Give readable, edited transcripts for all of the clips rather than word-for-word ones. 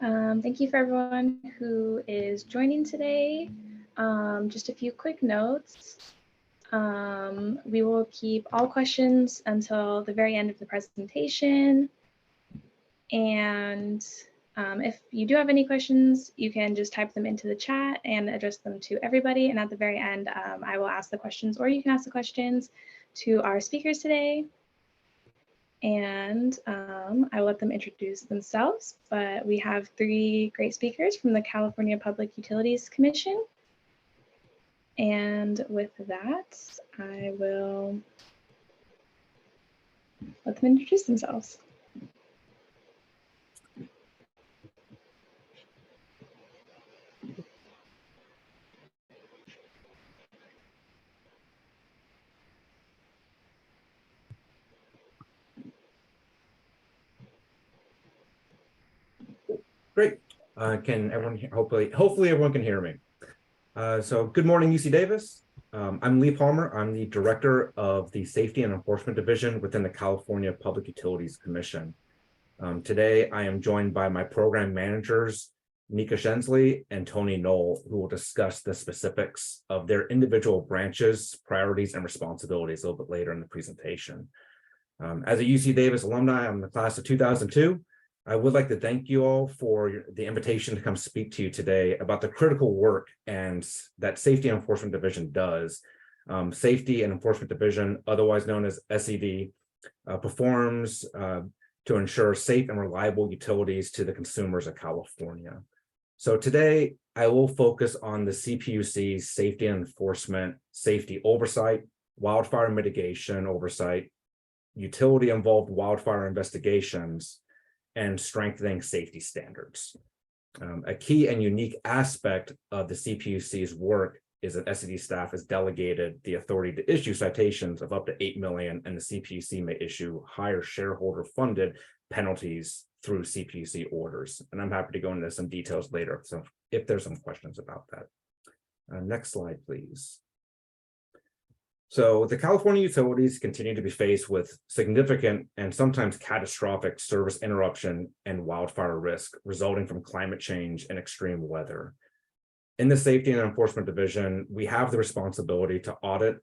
Thank you for everyone who is joining today. Just a few quick notes. We will keep all questions until the very end of the presentation. And if you do have any questions, you can just type them into the chat and address them to everybody. And at the very end, I will ask the questions, or you can ask the questions to our speakers today. And I will let them introduce themselves, but we have three great speakers from the California Public Utilities Commission. And with that, I will let them introduce themselves. Great. Can everyone hear? Hopefully everyone can hear me. So good morning, UC Davis. I'm Lee Palmer. I'm the Director of the Safety and Enforcement Division within the California Public Utilities Commission. Today, I am joined by my program managers, Nika Kjensli and Noll, who will discuss the specifics of their individual branches, priorities, and responsibilities a little bit later in the presentation. As a UC Davis alumni, I'm the class of 2002. I would like to thank you all for the invitation to come speak to you today about the critical work and that Safety and Enforcement Division does. Safety and Enforcement Division, otherwise known as SED, performs to ensure safe and reliable utilities to the consumers of California. So today, I will focus on the CPUC's safety and enforcement, safety oversight, wildfire mitigation oversight, utility-involved wildfire investigations, and strengthening safety standards. A key and unique aspect of the CPUC's work is that SED staff is delegated the authority to issue citations of up to $8 million, and the CPUC may issue higher shareholder-funded penalties through CPUC orders. And I'm happy to go into some details later, so if there's some questions about that. Next slide, please. So the California utilities continue to be faced with significant and sometimes catastrophic service interruption and wildfire risk resulting from climate change and extreme weather. In the Safety and Enforcement Division, we have the responsibility to audit,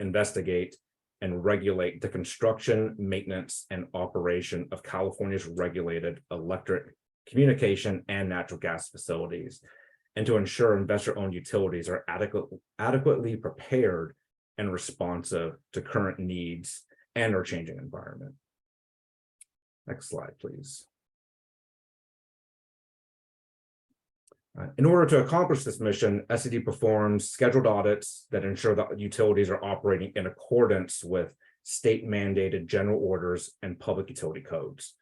investigate, and regulate the construction, maintenance, and operation of California's regulated electric, communication, and natural gas facilities, and to ensure investor-owned utilities are adequately prepared and responsive to current needs and our changing environment. Next slide, please. In order to accomplish this mission, SED performs scheduled audits that ensure that utilities are operating in accordance with state-mandated general orders and public utility codes.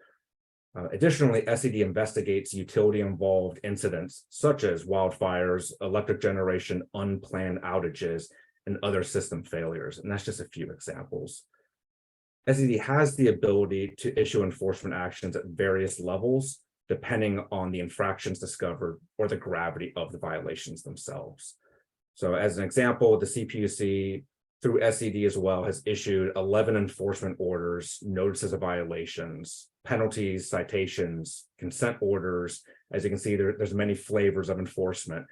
Additionally, SED investigates utility-involved incidents such as wildfires, electric generation, unplanned outages, and other system failures, and that's just a few examples. SED has the ability to issue enforcement actions at various levels, depending on the infractions discovered or the gravity of the violations themselves. So as an example, the CPUC, through SED as well, has issued 11 enforcement orders, notices of violations, penalties, citations, consent orders. As you can see, there's many flavors of enforcement,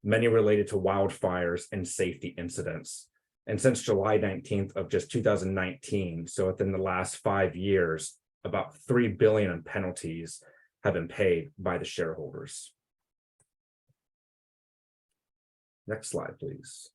many related to wildfires and safety incidents. And since July 19th of just 2019, so within the last 5 years, about $3 billion in penalties have been paid by the shareholders. Next slide, please.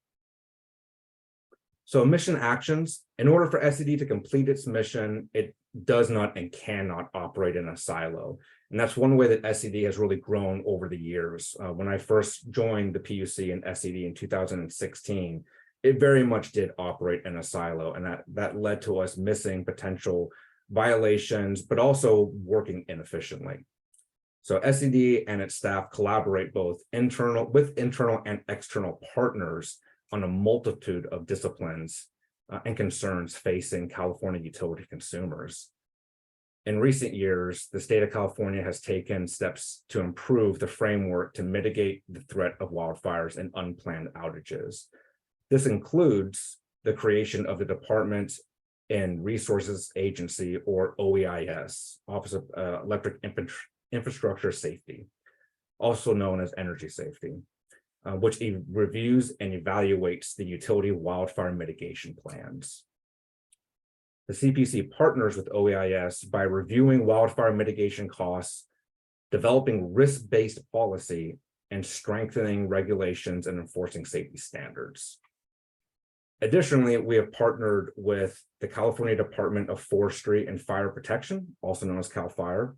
So mission actions. In order for SED to complete its mission, it does not and cannot operate in a silo. And that's one way that SED has really grown over the years. When I first joined the PUC and SED in 2016, it very much did operate in a silo, and that led to us missing potential violations, but also working inefficiently. So SED and its staff collaborate both with internal and external partners on a multitude of disciplines and concerns facing California utility consumers. In recent years, the state of California has taken steps to improve the framework to mitigate the threat of wildfires and unplanned outages. This includes the creation of the Department and Resources Agency, or OEIS, Office of Electric Infrastructure Safety. also known as energy safety, which reviews and evaluates the utility wildfire mitigation plans. The CPUC partners with OEIS by reviewing wildfire mitigation costs, developing risk-based policy, and strengthening regulations and enforcing safety standards. Additionally, we have partnered with the California Department of Forestry and Fire Protection, also known as CAL FIRE,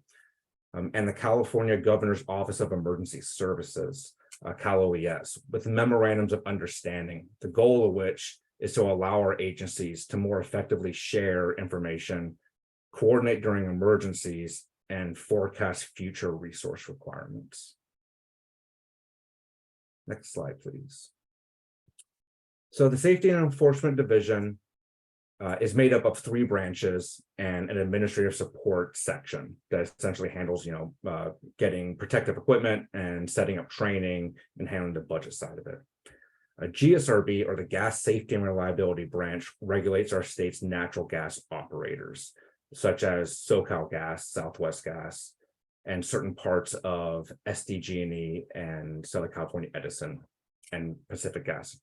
and the California Governor's Office of Emergency Services, Cal OES, with memorandums of understanding, the goal of which is to allow our agencies to more effectively share information, coordinate during emergencies, and forecast future resource requirements. Next slide, please. So the Safety and Enforcement Division is made up of 3 branches and an administrative support section that essentially handles, getting protective equipment and setting up training and handling the budget side of it. GSRB, or the Gas Safety and Reliability Branch, regulates our state's natural gas operators, such as SoCal Gas, Southwest Gas, and certain parts of SDG&E and Southern California Edison and Pacific Gas.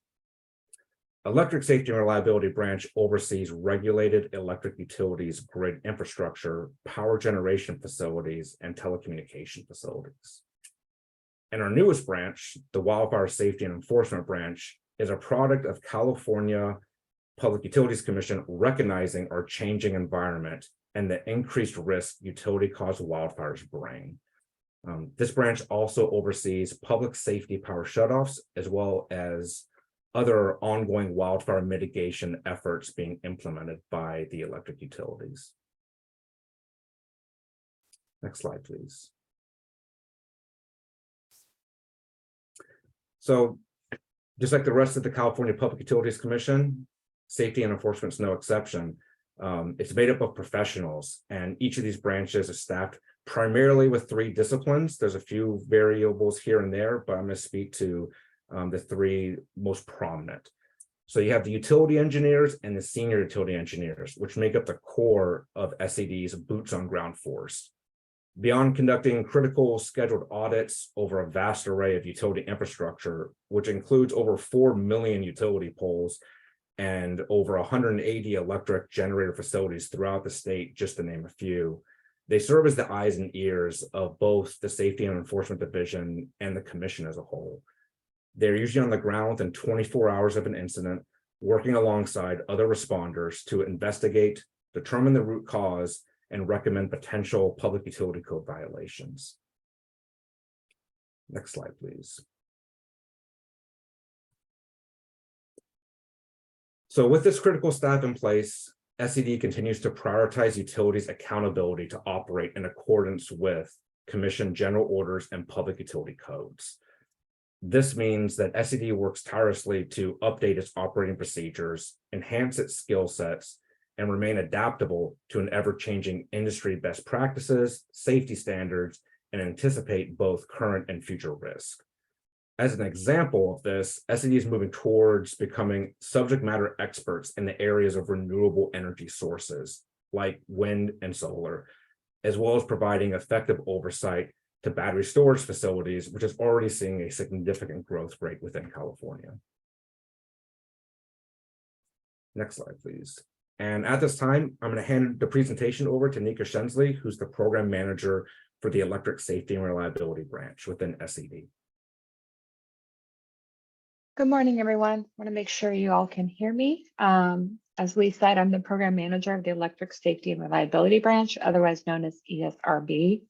Electric Safety and Reliability Branch oversees regulated electric utilities, grid infrastructure, power generation facilities, and telecommunication facilities. And our newest branch, the Wildfire Safety and Enforcement Branch, is a product of California Public Utilities Commission recognizing our changing environment and the increased risk utility-caused wildfires bring. This branch also oversees public safety power shutoffs, as well as other ongoing wildfire mitigation efforts being implemented by the electric utilities. Next slide, please. So just like the rest of the California Public Utilities Commission, safety and enforcement is no exception. It's made up of professionals, and each of these branches is staffed primarily with 3 disciplines. There's a few variables here and there, but I'm going to speak to the 3 most prominent. So you have the utility engineers and the senior utility engineers, which make up the core of SED's boots on ground force. Beyond conducting critical scheduled audits over a vast array of utility infrastructure, which includes over 4 million utility poles and over 180 electric generator facilities throughout the state, just to name a few, they serve as the eyes and ears of both the Safety and Enforcement Division and the Commission as a whole. They're usually on the ground within 24 hours of an incident, working alongside other responders to investigate, determine the root cause, and recommend potential public utility code violations. Next slide, please. So with this critical staff in place, SED continues to prioritize utilities' accountability to operate in accordance with Commission general orders and public utility codes. This means that SED works tirelessly to update its operating procedures, enhance its skill sets, and remain adaptable to an ever-changing industry best practices, safety standards, and anticipate both current and future risk. As an example of this, SED is moving towards becoming subject matter experts in the areas of renewable energy sources, like wind and solar, as well as providing effective oversight to battery storage facilities, which is already seeing a significant growth rate within California. Next slide, please. And at this time, I'm going to hand the presentation over to Nika Kjensli, who's the program manager for the Electric Safety and Reliability Branch within SED. Good morning, everyone. I want to make sure you all can hear me. As Lee said, I'm the program manager of the Electric Safety and Reliability Branch, otherwise known as ESRB.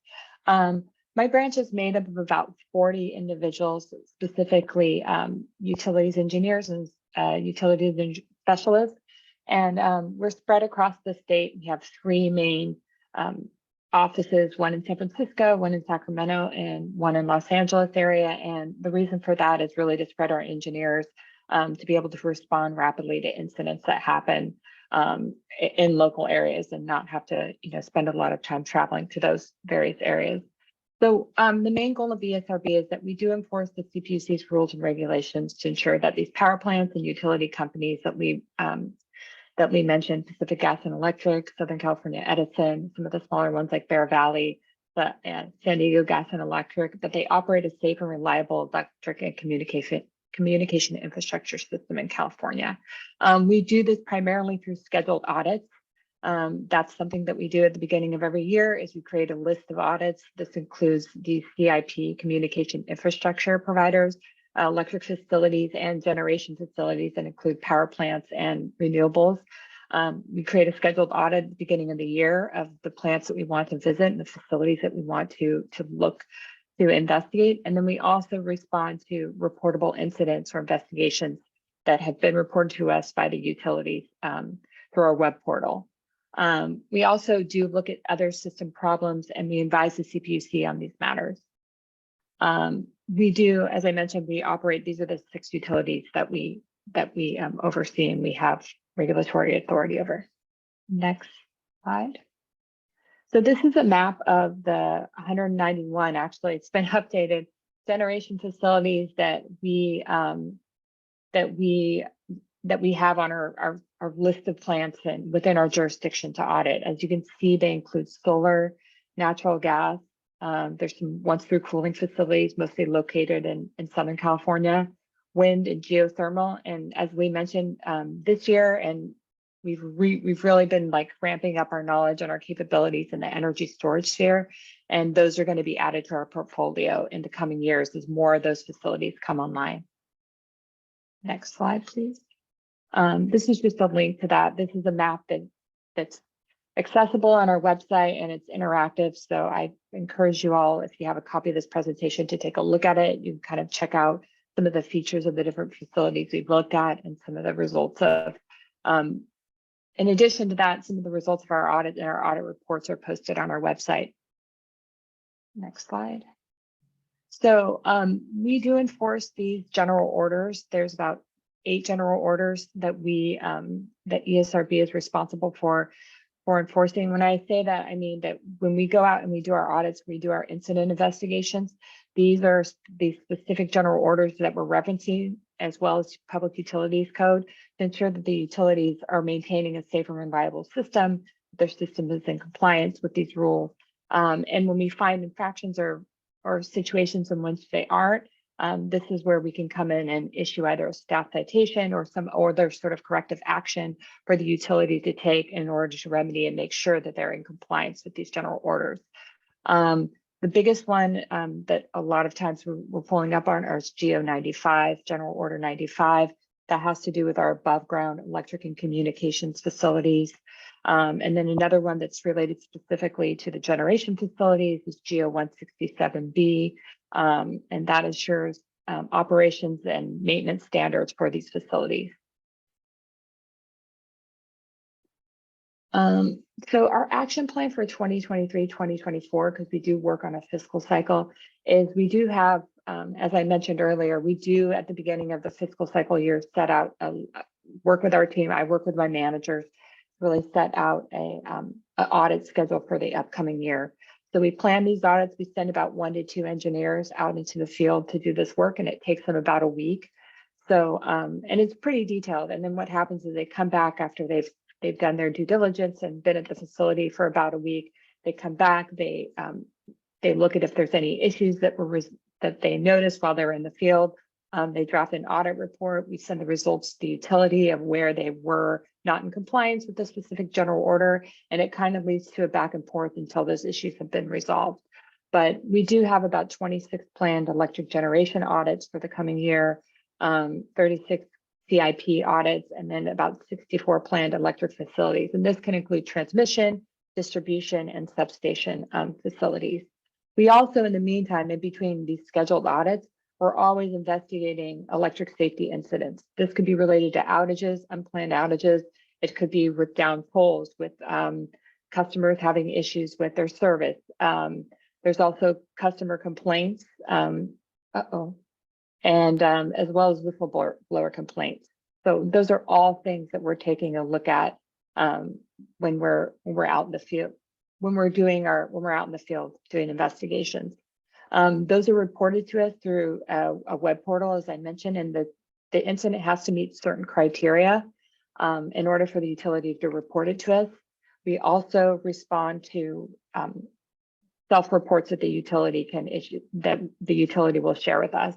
My branch is made up of about 40 individuals, specifically utilities engineers and utilities specialists. And we're spread across the state. We have 3 main offices, one in San Francisco, one in Sacramento, and one in Los Angeles area. And the reason for that is really to spread our engineers to be able to respond rapidly to incidents that happen in local areas and not have to spend a lot of time traveling to those various areas. So the main goal of ESRB is that we do enforce the CPUC's rules and regulations to ensure that these power plants and utility companies that we mentioned, Pacific Gas and Electric, Southern California Edison, some of the smaller ones like Bear Valley, and San Diego Gas and Electric, but they operate a safe and reliable electric and communication infrastructure system in California. We do this primarily through scheduled audits. That's something that we do at the beginning of every year is we create a list of audits. This includes the CIP communication infrastructure providers, electric facilities and generation facilities that include power plants and renewables. We create a scheduled audit at the beginning of the year of the plants that we want to visit and the facilities that we want to look to investigate. And then we also respond to reportable incidents or investigations that have been reported to us by the utilities through our web portal. We also do look at other system problems and we advise the CPUC on these matters. We do, as I mentioned, we operate, these are the 6 utilities that we oversee and we have regulatory authority over. Next slide. So this is a map of the 191, actually it's been updated, generation facilities that we have on our list of plants and within our jurisdiction to audit. As you can see, they include solar, natural gas. There's some once-through cooling facilities, mostly located in Southern California, wind and geothermal. And as we mentioned this year, and we've really been like ramping up our knowledge and our capabilities in the energy storage sphere. And those are going to be added to our portfolio in the coming years as more of those facilities come online. Next slide, please. This is just a link to that. This is a map that's accessible on our website and it's interactive. So I encourage you all, if you have a copy of this presentation, to take a look at it. You can kind of check out some of the features of the different facilities we've looked at and some of the results of. In addition to that, some of the results of our audit and our audit reports are posted on our website. Next slide. So we do enforce these general orders. There's about 8 general orders that that ESRB is responsible for enforcing. When I say that, I mean that when we go out and we do our audits, we do our incident investigations. These are the specific general orders that we're referencing, as well as Public Utilities Code, to ensure that the utilities are maintaining a safe and reliable system. Their system is in compliance with these rules. And when we find infractions or situations in which they aren't, this is where we can come in and issue either a staff citation or some other sort of corrective action for the utility to take in order to remedy and make sure that they're in compliance with these general orders. The biggest one that a lot of times we're pulling up on is GO 95, General Order 95. That has to do with our above ground electric and communications facilities. And then another one that's related specifically to the generation facilities is GO 167B. And that ensures operations and maintenance standards for these facilities. So our action plan for 2023-2024, because we do work on a fiscal cycle, is we do have, as I mentioned earlier, we do at the beginning of the fiscal cycle year set out, work with our team. I work with my managers, really set out an audit schedule for the upcoming year. So we plan these audits. We send about 1 to 2 engineers out into the field to do this work, and it takes them about a week. So, and it's pretty detailed. And then what happens is they come back after they've done their due diligence and been at the facility for about a week. They come back, they look at if there's any issues that they noticed while they were in the field. They draft an audit report. We send the results to the utility of where they were not in compliance with the specific general order, and it kind of leads to a back and forth until those issues have been resolved. But we do have about 26 planned electric generation audits for the coming year, 36 CIP audits, and then about 64 planned electric facilities. And this can include transmission, distribution, and substation facilities. We also, in the meantime, in between these scheduled audits, we're always investigating electric safety incidents. This could be related to outages, unplanned outages. It could be with down poles, with customers having issues with their service. There's also customer complaints. And as well as whistleblower complaints. So those are all things that we're taking a look at when we're out in the field, when we're out in the field doing investigations. Those are reported to us through a web portal, as I mentioned, and the incident has to meet certain criteria in order for the utility to report it to us. We also respond to self-reports that the utility can issue, that the utility will share with us,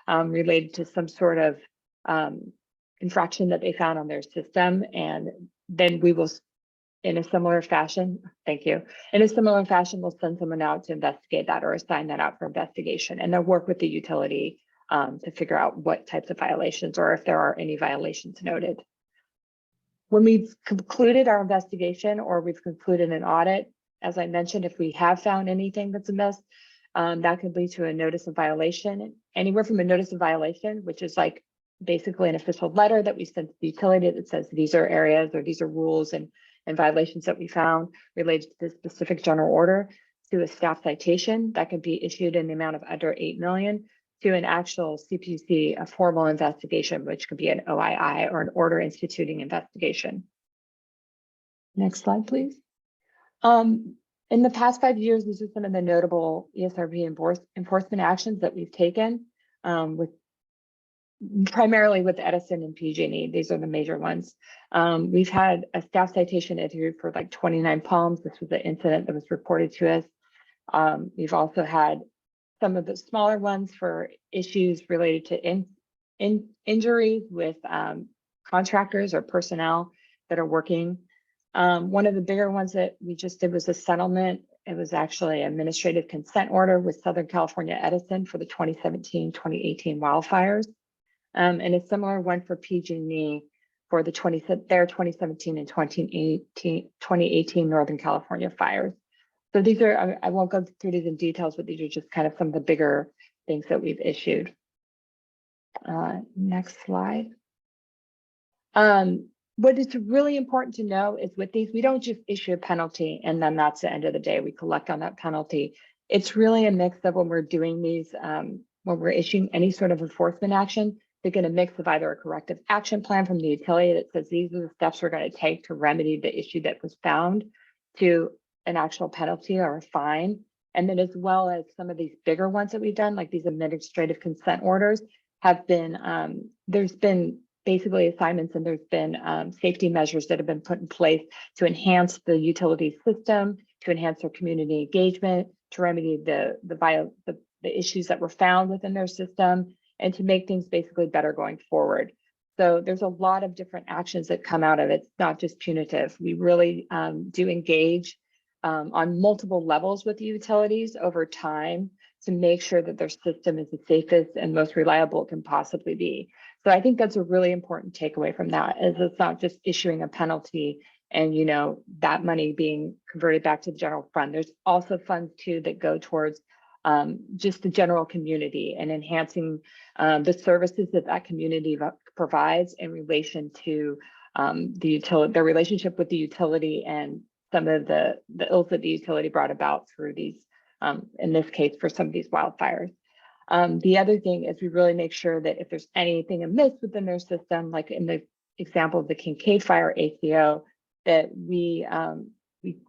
related to some sort of infraction that they found on their system. And then we will, in a similar fashion, thank you, in a similar fashion, we'll send someone out to investigate that or assign that out for investigation. And they'll work with the utility to figure out what types of violations or if there are any violations noted. When we've concluded our investigation or we've concluded an audit, as I mentioned, if we have found anything that's amiss, that could lead to a notice of violation. Anywhere from a notice of violation, which is like basically an official letter that we send to the utility that says these are areas or these are rules and violations that we found related to this specific general order, to a staff citation that could be issued in the amount of under 8 million, to an actual CPUC, a formal investigation, which could be an OII or an order instituting investigation. Next slide, please. In the past 5 years, these are some of the notable ESRB enforcement actions that we've taken, primarily with Edison and PG&E. These are the major ones. We've had a staff citation issued for like 29 palms. This was the incident that was reported to us. We've also had some of the smaller ones for issues related to injuries with contractors or personnel that are working. One of the bigger ones that we just did was a settlement. It was actually an administrative consent order with Southern California Edison for the 2017-2018 wildfires. And a similar one for PG&E for the their 2017 and 2018 Northern California fires. So these are, I won't go through these in details, but these are just kind of some of the bigger things that we've issued. Next slide. What is really important to know is with these, we don't just issue a penalty and then that's the end of the day. We collect on that penalty. It's really a mix of when we're doing these, when we're issuing any sort of enforcement action, they're going to mix of either a corrective action plan from the utility that says these are the steps we're going to take to remedy the issue that was found, to an actual penalty or a fine. And then as well as some of these bigger ones that we've done, like these administrative consent orders, have been, there's been basically assignments and there's been safety measures that have been put in place to enhance the utility system, to enhance their community engagement, to remedy the issues that were found within their system, and to make things basically better going forward. So there's a lot of different actions that come out of it. It's not just punitive. We really do engage on multiple levels with the utilities over time to make sure that their system is the safest and most reliable it can possibly be. So I think that's a really important takeaway from that, is it's not just issuing a penalty and, you know, that money being converted back to the general fund. There's also funds too that go towards just the general community and enhancing the services that that community provides in relation to the utility, their relationship with the utility, and some of the ills that the utility brought about through these, in this case, for some of these wildfires. The other thing is we really make sure that if there's anything amiss within their system, like in the example of the Kincaid Fire ACO, that we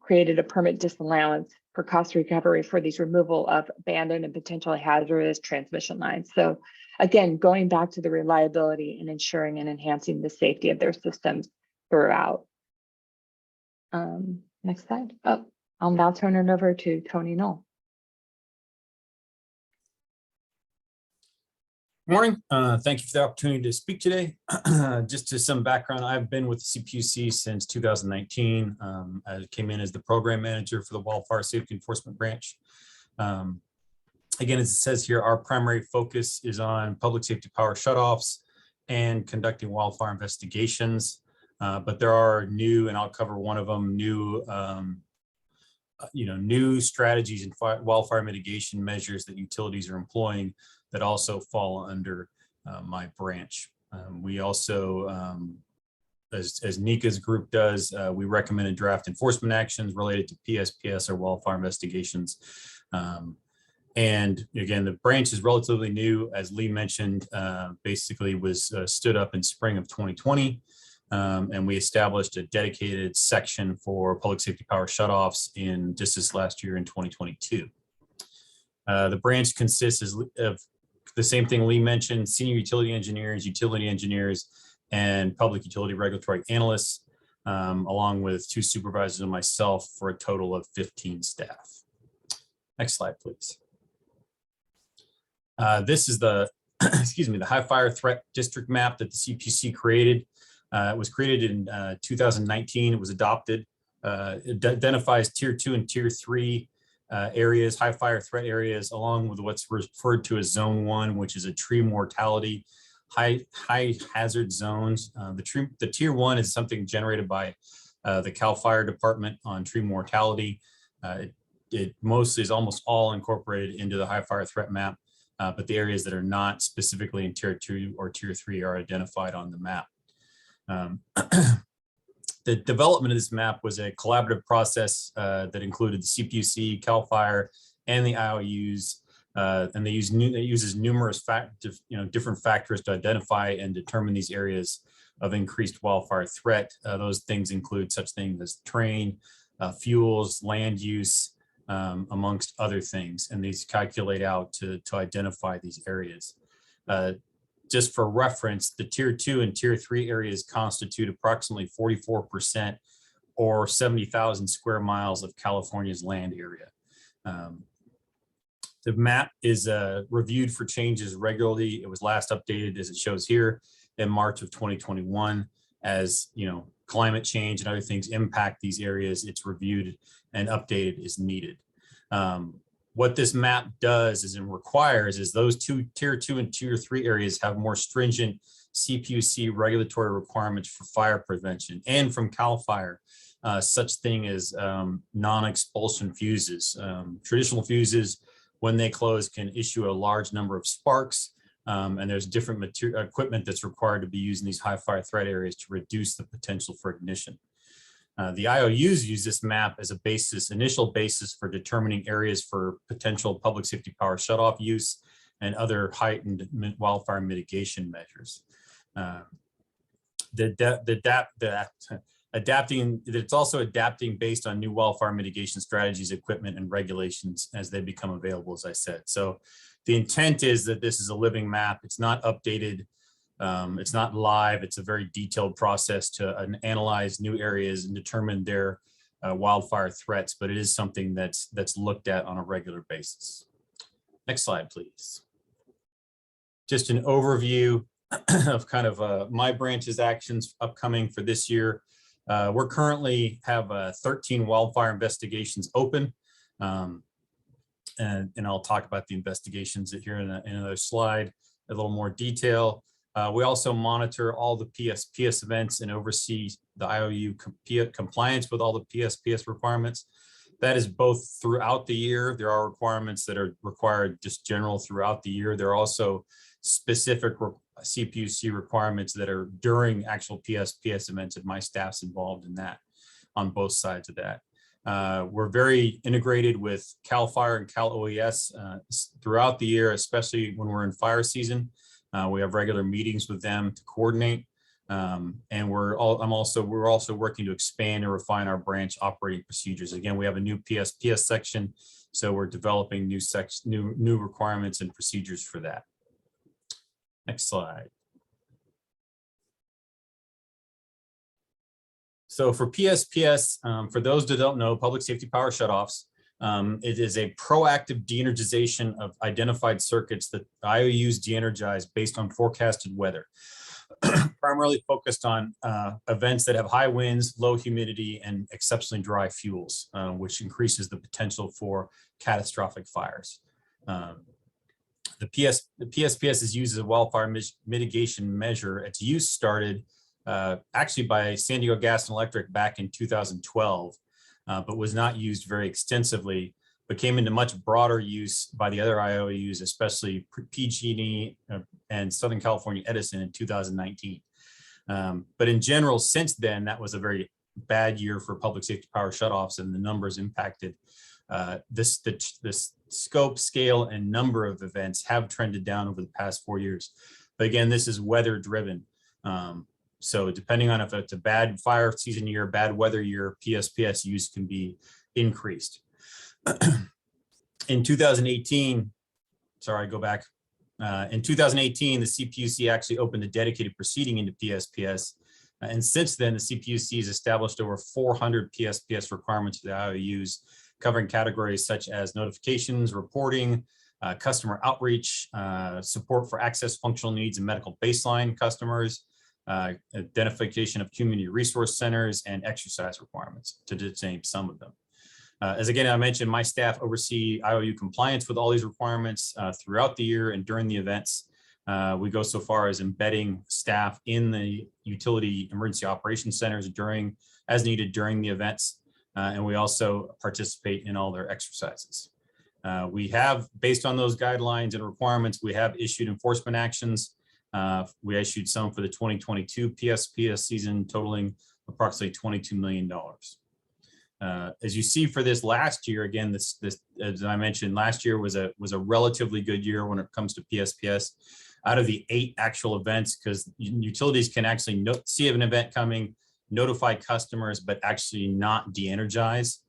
created a permit disallowance for cost recovery for these removal of abandoned and potentially hazardous transmission lines. So again, going back to the reliability and ensuring and enhancing the safety of their systems throughout. Next slide. Oh, I'll now turn it over to Tony Noll. Good morning. Thank you for the opportunity to speak today. Just to some background, I've been with the CPUC since 2019. I came in as the program manager for the Wildfire Safety Enforcement Branch. Again, as it says here, our primary focus is on public safety power shutoffs and conducting wildfire investigations. But there are new, and I'll cover one of them, new new strategies and wildfire mitigation measures that utilities are employing that also fall under my branch. We also, as Nika's group does, we recommended draft enforcement actions related to PSPS or wildfire investigations. And again, the branch is relatively new, as Lee mentioned, basically was stood up in spring of 2020. And we established a dedicated section for public safety power shutoffs in just this last year in 2022. The branch consists of the same thing Lee mentioned: senior utility engineers, and public utility regulatory analysts, along with 2 supervisors and myself, for a total of 15 staff. Next slide, please. This is the, excuse me, the high fire threat district map that the CPUC created. It was created in 2019. It was adopted. It identifies tier 2 and tier 3 areas, high fire threat areas, along with what's referred to as zone 1, which is a tree mortality, high hazard zones. The tier 1 is something generated by the Cal Fire Department on tree mortality. It mostly is almost all incorporated into the high fire threat map, but the areas that are not specifically in tier 2 or tier 3 are identified on the map. The development of this map was a collaborative process that included the CPUC, Cal Fire, and the IOUs, and it uses numerous different factors to identify and determine these areas of increased wildfire threat. Those things include such things as terrain, fuels, land use, amongst other things, and these calculate out to identify these areas. Just for reference, the tier 2 and tier 3 areas constitute approximately 44% or 70,000 square miles of California's land area. The map is reviewed for changes regularly. It was last updated, as it shows here, in March of 2021. As climate change and other things impact these areas, it's reviewed and updated as needed. What this map does is it requires is those tier 2 and tier 3 areas have more stringent CPUC regulatory requirements for fire prevention, and from Cal Fire, such thing as non-expulsion fuses. Traditional fuses, when they close, can issue a large number of sparks, and there's different equipment that's required to be used in these high fire threat areas to reduce the potential for ignition. The IOUs use this map as a initial basis for determining areas for potential public safety power shutoff use and other heightened wildfire mitigation measures. It's also adapting based on new wildfire mitigation strategies, equipment, and regulations as they become available, as I said. So the intent is that this is a living map. It's not updated. It's not live. It's a very detailed process to analyze new areas and determine their wildfire threats, but it is something that's looked at on a regular basis. Next slide, please. Just an overview of kind of my branch's actions upcoming for this year. We're currently have 13 wildfire investigations open, and I'll talk about the investigations here in another slide, a little more detail. We also monitor all the PSPS events and oversee the IOU compliance with all the PSPS requirements. That is both throughout the year. There are requirements that are required just general throughout the year. There are also specific CPUC requirements that are during actual PSPS events, and my staff's involved in that on both sides of that. We're very integrated with Cal Fire and Cal OES throughout the year, especially when we're in fire season. We have regular meetings with them to coordinate, and we're also working to expand and refine our branch operating procedures. Again, we have a new PSPS section, so we're developing new requirements and procedures for that. Next slide. So for PSPS, for those that don't know, public safety power shutoffs, it is a proactive de-energization of identified circuits that IOUs de-energize based on forecasted weather, primarily focused on events that have high winds, low humidity, and exceptionally dry fuels, which increases the potential for catastrophic fires. The PSPS is used as a wildfire mitigation measure. Its use started actually by San Diego Gas and Electric back in 2012. But was not used very extensively, but came into much broader use by the other IOUs, especially PG&E and Southern California Edison in 2019. But in general, since then, that was a very bad year for public safety power shutoffs, and the numbers impacted. This scope, scale, and number of events have trended down over the past 4 years. But again, this is weather driven. So depending on if it's a bad fire season year, bad weather year, PSPS use can be increased. In 2018, sorry, go back. In 2018, the CPUC actually opened a dedicated proceeding into PSPS. And since then, the CPUC has established over 400 PSPS requirements for the IOUs, covering categories such as notifications, reporting, customer outreach, support for access functional needs and medical baseline customers, identification of community resource centers, and exercise requirements, to just name some of them. As again, I mentioned, my staff oversee IOU compliance with all these requirements throughout the year and during the events. We go so far as embedding staff in the utility emergency operations centers as needed during the events. And we also participate in all their exercises. We have, based on those guidelines and requirements, we have issued enforcement actions. We issued some for the 2022 PSPS season, totaling approximately $22 million. As you see for this last year, again, this as I mentioned, last year was a relatively good year when it comes to PSPS. Out of the 8 actual events, because utilities can actually see an event coming, notify customers, but actually not de-energize.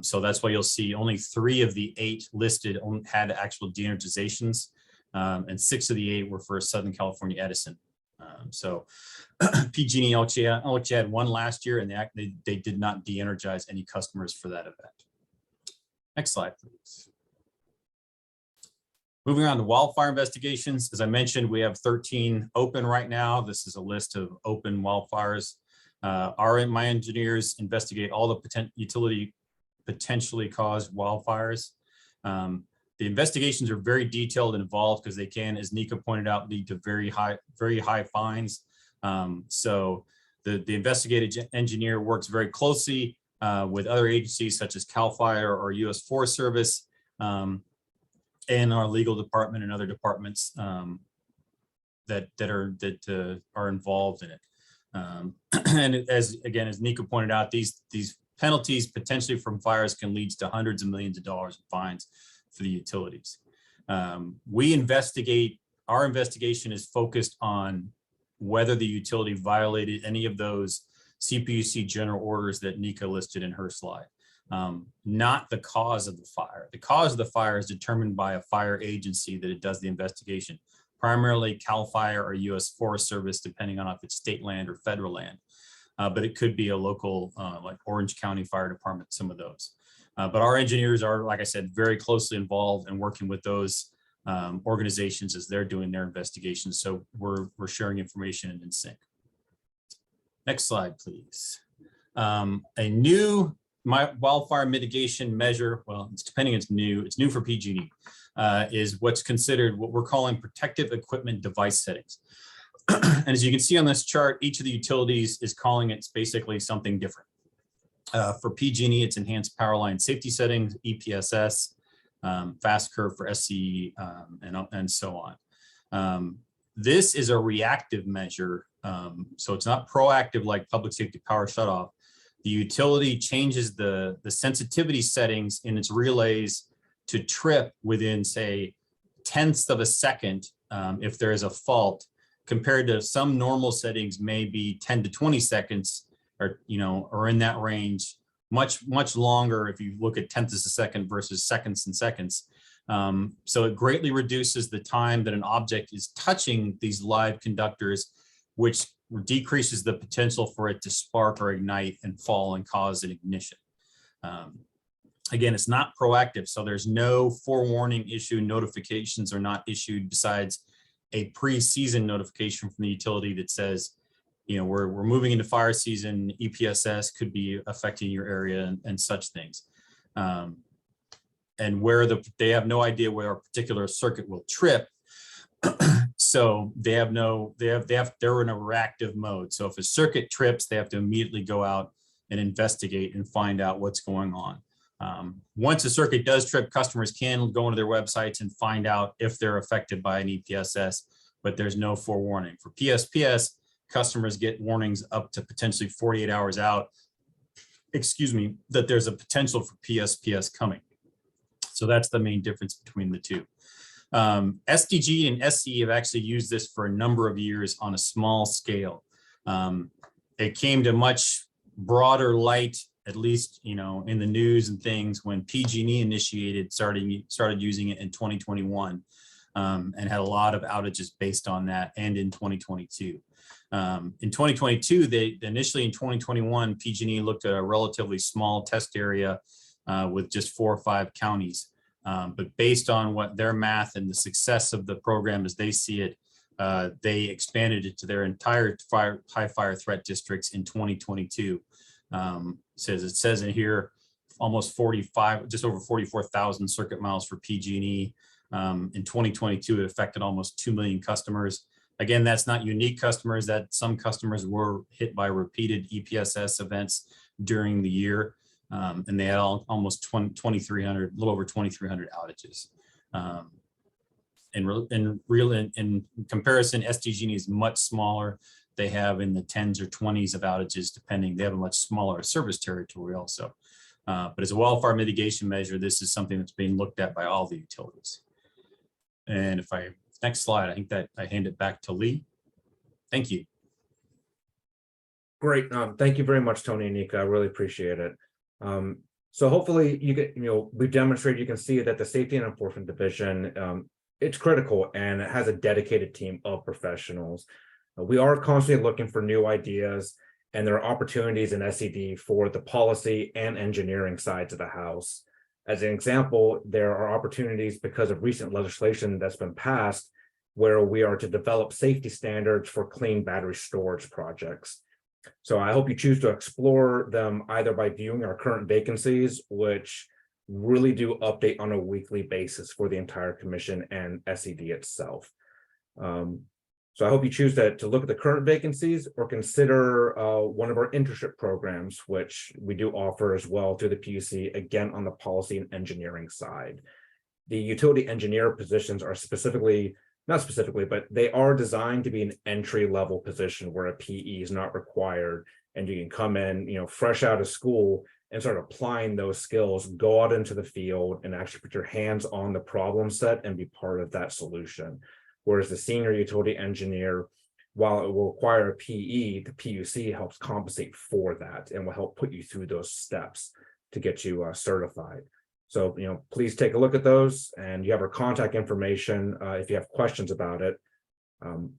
So that's why you'll see only 3 of the 8 listed had actual de-energizations, and 6 of the 8 were for Southern California Edison. So PG&E only had 1 last year, and they did not de-energize any customers for that event. Next slide, please. Moving on to wildfire investigations. As I mentioned, we have 13 open right now. This is a list of open wildfires. My engineers investigate all the utility potentially caused wildfires. The investigations are very detailed and involved because they can, as Nika pointed out, lead to very high fines. So the investigative engineer works very closely with other agencies such as CAL FIRE or U.S. Forest Service, and our legal department and other departments that are involved in it. And as Nika pointed out, these penalties potentially from fires can lead to hundreds of millions of dollars in fines for the utilities. Our investigation is focused on whether the utility violated any of those CPUC general orders that Nika listed in her slide, not the cause of the fire. The cause of the fire is determined by a fire agency that it does the investigation, primarily CAL FIRE or U.S. Forest Service, depending on if it's state land or federal land. But it could be a local, like Orange County Fire Department, some of those. But our engineers are, like I said, very closely involved and working with those organizations as they're doing their investigations. So we're sharing information in sync. Next slide, please. A new wildfire mitigation measure, well, it's new for PG&E, is what's considered what we're calling protective equipment device settings. And as you can see on this chart, each of the utilities is calling it basically something different. For PG&E, it's enhanced power line safety settings, EPSS, fast curve for SCE, and so on. This is a reactive measure, so it's not proactive like public safety power shutoff. The utility changes the sensitivity settings in its relays to trip within, say, tenths of a second if there is a fault, compared to some normal settings may be 10 to 20 seconds, or in that range, much longer if you look at tenths of a second versus seconds and seconds. So it greatly reduces the time that an object is touching these live conductors, which decreases the potential for it to spark or ignite and fall and cause an ignition. Again, it's not proactive, so there's no forewarning issue. Notifications are not issued besides a pre-season notification from the utility that says, we're moving into fire season, EPSS could be affecting your area and such things. And where they have no idea where a particular circuit will trip. So they're in a reactive mode. So if a circuit trips, they have to immediately go out and investigate and find out what's going on. Once a circuit does trip, customers can go into their websites and find out if they're affected by an EPSS, but there's no forewarning. For PSPS, customers get warnings up to potentially 48 hours out, that there's a potential for PSPS coming. So that's the main difference between the two. SDG and SCE have actually used this for a number of years on a small scale. It came to much broader light, at least in the news and things, when PG&E started using it in 2021, and had a lot of outages based on that, and in 2022. In 2022, initially in 2021, PG&E looked at a relatively small test area with just 4 or 5 counties. But based on what their math and the success of the program as they see it, they expanded it to their entire high fire threat districts in 2022. It says in here, almost 45, just over 44,000 circuit miles for PG&E. In 2022, it affected almost 2 million customers. Again, that's not unique customers, that some customers were hit by repeated EPSS events during the year. And they had almost 2,300, a little over 2,300 outages. In comparison, SDG&E is much smaller. They have in the 10s or 20s of outages, depending. They have a much smaller service territory also. But as a wildfire mitigation measure, this is something that's being looked at by all the utilities. And next slide, I think that I hand it back to Lee. Thank you. Great. Thank you very much, Tony and Nika. I really appreciate it. So hopefully we've demonstrated, you can see that the Safety and Enforcement Division, it's critical and it has a dedicated team of professionals. We are constantly looking for new ideas, and there are opportunities in SED for the policy and engineering sides of the house. As an example, there are opportunities because of recent legislation that's been passed where we are to develop safety standards for clean battery storage projects. So I hope you choose to explore them either by viewing our current vacancies, which really do update on a weekly basis for the entire commission and SED itself. So I hope you choose to look at the current vacancies or consider one of our internship programs, which we do offer as well through the PUC, again, on the policy and engineering side. The utility engineer positions are not specifically, but they are designed to be an entry-level position where a PE is not required, and you can come in, fresh out of school and start applying those skills, go out into the field and actually put your hands on the problem set and be part of that solution. Whereas the senior utility engineer, while it will require a PE, the PUC helps compensate for that and will help put you through those steps to get you certified. So, please take a look at those, and you have our contact information if you have questions about it.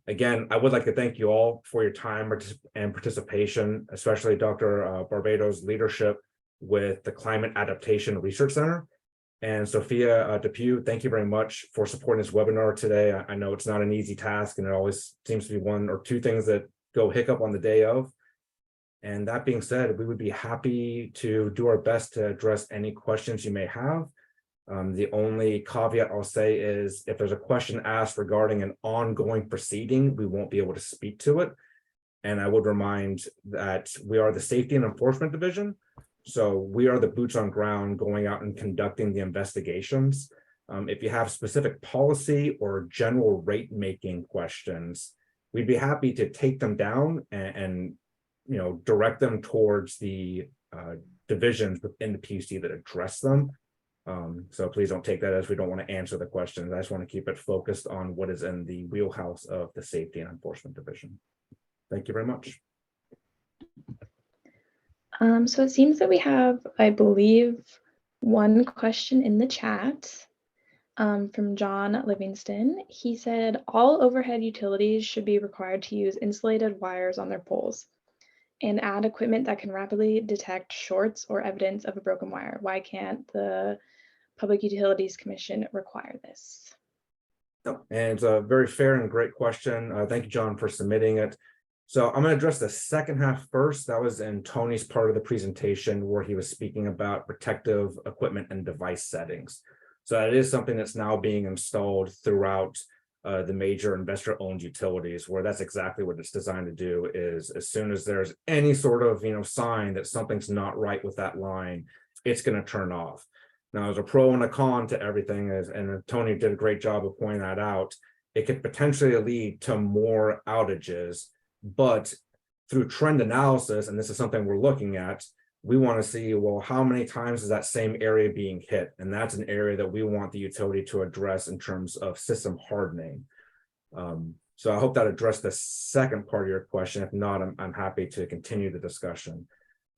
Again, I would like to thank you all for your time and participation, especially Dr. Barbado's leadership with the Climate Adaptation Research Center. And Sophia Depew, thank you very much for supporting this webinar today. I know it's not an easy task, and it always seems to be one or two things that go hiccup on the day of. And that being said, we would be happy to do our best to address any questions you may have. The only caveat I'll say is if there's a question asked regarding an ongoing proceeding, we won't be able to speak to it. And I would remind that we are the Safety and Enforcement Division. So we are the boots on ground going out and conducting the investigations. If you have specific policy or general rate making questions, we'd be happy to take them down and direct them towards the divisions within the PUC that address them. So please don't take that as we don't want to answer the questions. I just want to keep it focused on what is in the wheelhouse of the Safety and Enforcement Division. Thank you very much. So it seems that we have, I believe, one question in the chat from John Livingston. He said, all overhead utilities should be required to use insulated wires on their poles and add equipment that can rapidly detect shorts or evidence of a broken wire. Why can't the Public Utilities Commission require this? And it's a very fair and great question. Thank you, John, for submitting it. So I'm going to address the second half first. That was in Tony's part of the presentation where he was speaking about protective equipment and device settings. So that is something that's now being installed throughout the major investor-owned utilities, where that's exactly what it's designed to do. Is as soon as there's any sort of sign that something's not right with that line, it's going to turn off. Now, there's a pro and a con to everything, and Tony did a great job of pointing that out. It could potentially lead to more outages, but through trend analysis, and this is something we're looking at, we want to see, well, how many times is that same area being hit? And that's an area that we want the utility to address in terms of system hardening. So I hope that addressed the second part of your question. If not, I'm happy to continue the discussion.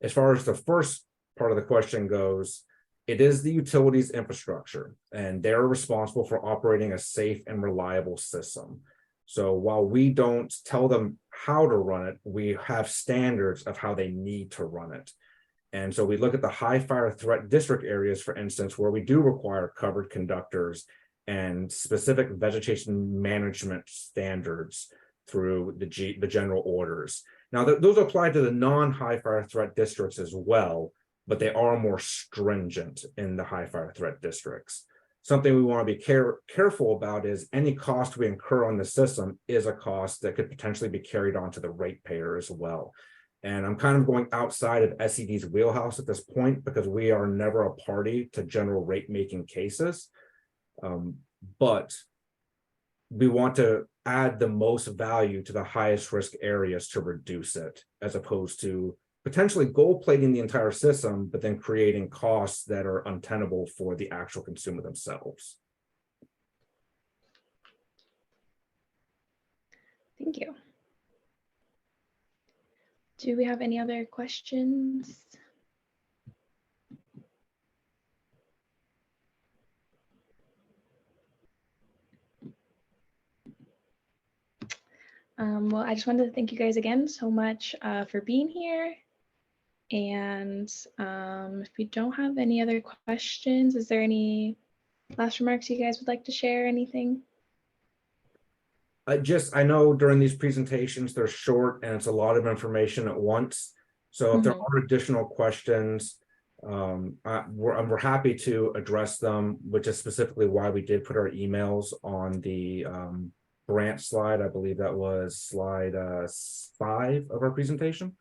As far as the first part of the question goes, it is the utility's infrastructure, and they're responsible for operating a safe and reliable system. So while we don't tell them how to run it, we have standards of how they need to run it. And so we look at the high fire threat district areas, for instance, where we do require covered conductors and specific vegetation management standards through the general orders. Now, those apply to the non-high fire threat districts as well, but they are more stringent in the high fire threat districts. Something we want to be careful about is any cost we incur on the system is a cost that could potentially be carried on to the ratepayer as well. And I'm kind of going outside of SED's wheelhouse at this point because we are never a party to general rate making cases. But we want to add the most value to the highest risk areas to reduce it, as opposed to potentially gold plating the entire system, but then creating costs that are untenable for the actual consumer themselves. Thank you. Do we have any other questions? Well, I just wanted to thank you guys again so much for being here. And if we don't have any other questions, is there any last remarks you guys would like to share? Anything? I know during these presentations, they're short and it's a lot of information at once. So if there are additional questions, we're happy to address them, which is specifically why we did put our emails on the branch slide. I believe that was slide 5 of our presentation.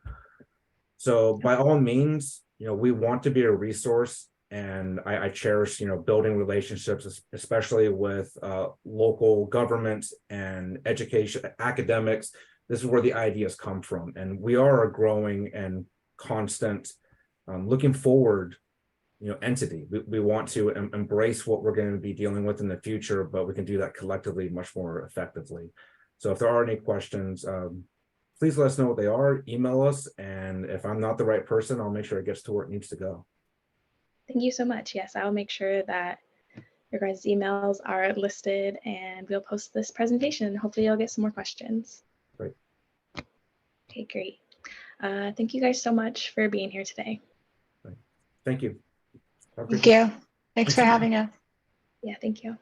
So by all means, we want to be a resource, and I cherish, building relationships, especially with local governments and education, academics. This is where the ideas come from. And we are a growing and constant, looking forward, entity. We want to embrace what we're going to be dealing with in the future, but we can do that collectively much more effectively. So if there are any questions, please let us know what they are, email us, and if I'm not the right person, I'll make sure it gets to where it needs to go. Thank you so much. Yes, I'll make sure that your guys' emails are listed and we'll post this presentation. Hopefully you'll get some more questions. Great. Okay, great. Thank you guys so much for being here today. Thank you. Thank you. Thanks for having us. Yeah, thank you.